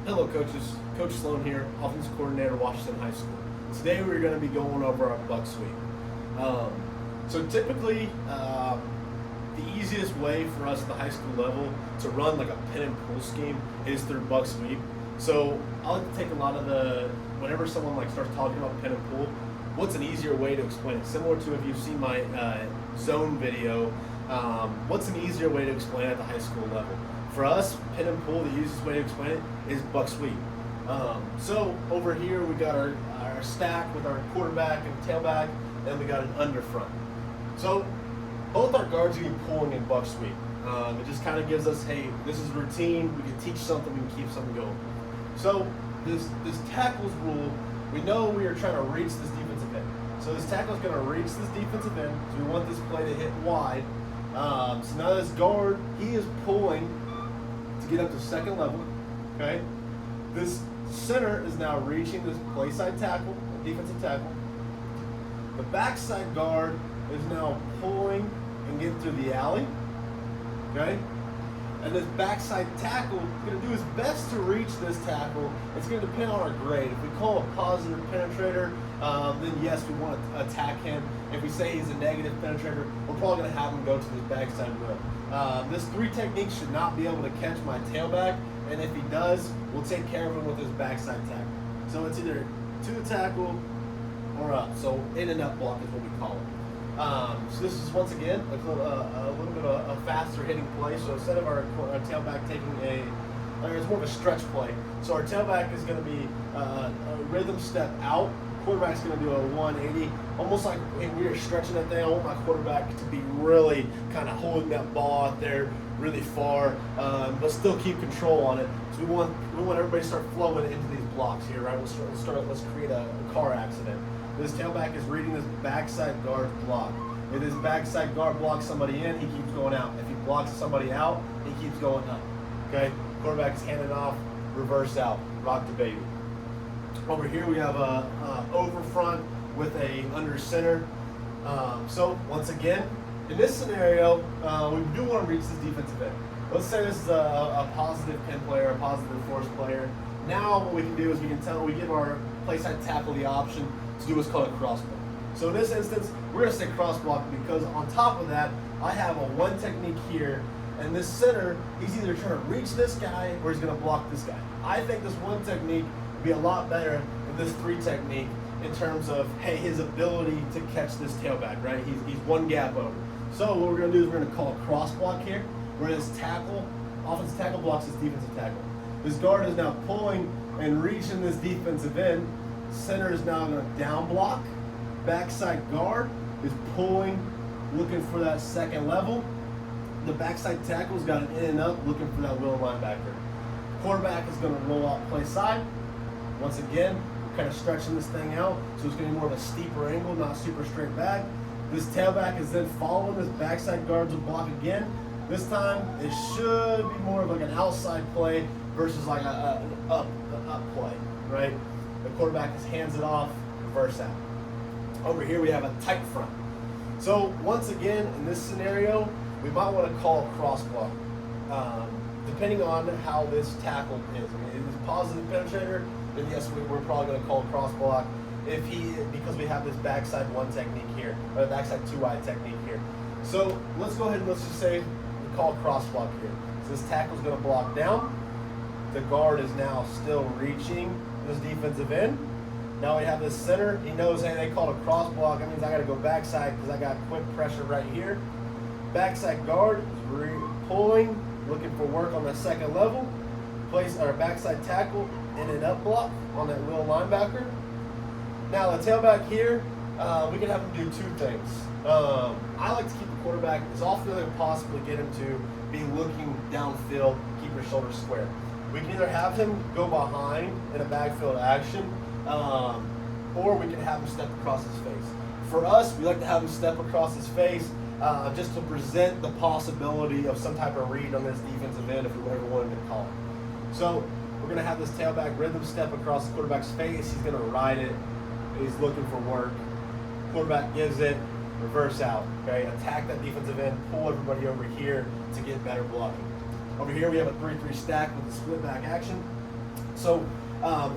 Hello coaches, Coach Sloan here, offensive coordinator, Washington High School. Today we're going to be going over our buck sweep. So typically, the easiest way for us at the high school level to run like a pin and pull scheme is through buck sweep. So I like to take a lot of whenever someone like starts talking about pin and pull, what's an easier way to explain it? Similar to if you've seen my zone video, what's an easier way to explain it at the high school level? For us, pin and pull, the easiest way to explain it is buck sweep. So over here we got our stack with our quarterback and tailback, and we got an under front. So both our guards are going to be pulling in buck sweep. It just kind of gives us, hey, this is routine. We can teach something, we can keep something going. So this tackles rule, we know we are trying to reach this defensive end. So this tackle is going to reach this defensive end. So we want this play to hit wide. So now this guard, he is pulling to get up to second level. Okay. This center is now reaching this play side tackle, defensive tackle. The backside guard is now pulling and getting through the alley. Okay. And this backside tackle is going to do his best to reach this tackle. It's going to depend on our grade. If we call a positive penetrator, then yes, we want to attack him. If we say he's a negative penetrator, we're probably going to have him go to this backside wheel. This 3 technique should not be able to catch my tailback, and if he does, we'll take care of him with his backside tackle. So it's either to the tackle or up. So in and up block is what we call it. So this is once again a little bit of a faster hitting play. So instead of our tailback taking it's more of a stretch play. So our tailback is going to be a rhythm step out. Quarterback's going to do a 180, almost like when we are stretching that thing. I want my quarterback to be really kind of holding that ball out there really far, but still keep control on it. So we want everybody to start flowing into these blocks here, right? Let's create a car accident. This tailback is reading this backside guard block. If this backside guard blocks somebody in, he keeps going out. If he blocks somebody out, he keeps going up. Okay? Quarterback is handing off, reverse out, rock the baby. Over here we have a over front with a under center. So once again, in this scenario, we do want to reach this defensive end. Let's say this is a positive pin player, a positive force player. Now what we can do is we give our play side tackle the option to do what's called a cross block. So in this instance, we're going to say cross block because on top of that, I have a 1 technique here, and this center, he's either trying to reach this guy or he's going to block this guy. I think this 1 technique would be a lot better than this 3 technique in terms of, hey, his ability to catch this tailback, right? He's 1 gap over. So what we're going to do is we're going to call a cross block here, where this tackle, offensive tackle blocks this defensive tackle. This guard is now pulling and reaching this defensive end. Center is now going to down block. Backside guard is pulling, looking for that second level. The backside tackle's got an in and up, looking for that will linebacker. Quarterback is going to roll out play side. Once again, we're kind of stretching this thing out, so it's going to be more of a steeper angle, not super straight back. This tailback is then following this backside guard's block again. This time, it should be more of like an outside play versus like an up play, right? The quarterback just hands it off, reverse out. Over here we have a tight front. So once again, in this scenario, we might want to call a cross block, depending on how this tackle is. I mean, if it's a positive penetrator, then yes, we're probably going to call a cross block. Because we have this backside 1 technique here, or the backside 2-eye technique here. So let's go ahead and let's just say we call a cross block here. So this tackle's going to block down. The guard is now still reaching this defensive end. Now we have this center. He knows, hey, they called a cross block. That means I got to go backside because I got quick pressure right here. Backside guard is pulling, looking for work on the second level. Place our backside tackle in and up block on that will linebacker. Now the tailback here, we can have him do 2 things. I like to keep the quarterback as often as I can possibly get him to be looking downfield, keep your shoulders square. We can either have him go behind in a backfield action, or we can have him step across his face. For us, we like to have him step across his face just to present the possibility of some type of read on this defensive end if we ever wanted to call it. So we're going to have this tailback rhythm step across the quarterback's face. He's going to ride it. He's looking for work. Quarterback gives it, reverse out. Okay, attack that defensive end, pull everybody over here to get better blocking. Over here we have a 3-3 stack with a split back action. So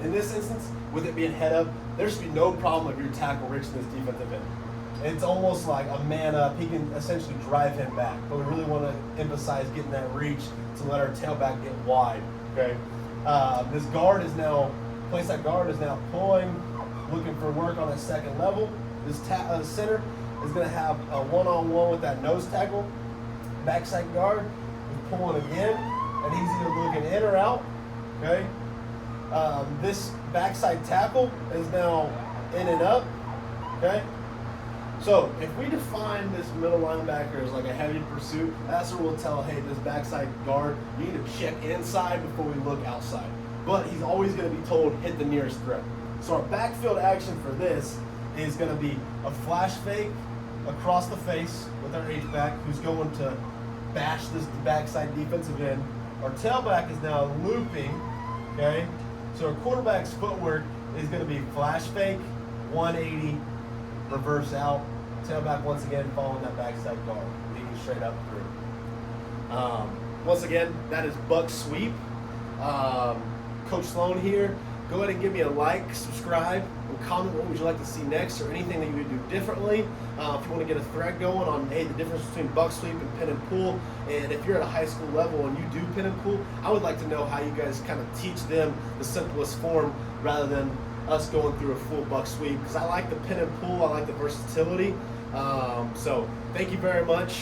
in this instance, with it being head up, there should be no problem of your tackle reaching this defensive end. It's almost like a man up. He can essentially drive him back, but we really want to emphasize getting that reach to let our tailback get wide. Okay. This guard is now, that guard is now pulling, looking for work on that second level. This center is going to have a one-on-one with that nose tackle. Backside guard is pulling again, and he's either looking in or out. Okay. This backside tackle is now in and up. Okay. So if we define this middle linebacker as like a heavy pursuit, that's where we'll tell, hey, this backside guard, you need to check inside before we look outside. But he's always going to be told, hit the nearest threat. So our backfield action for this is going to be a flash fake across the face with our H-back, who's going to bash this backside defensive end. Our tailback is now looping, okay? So our quarterback's footwork is going to be flash fake, 180, reverse out, tailback once again following that backside guard, leading straight up through. Once again, that is Buck Sweep. Coach Sloan here. Go ahead and give me a like, subscribe, and comment what would you like to see next or anything that you would do differently. If you want to get a thread going on, hey, the difference between buck sweep and pin and pull, and if you're at a high school level and you do pin and pull, I would like to know how you guys kind of teach them the simplest form rather than us going through a full buck sweep, because I like the pin and pull, I like the versatility. So thank you very much.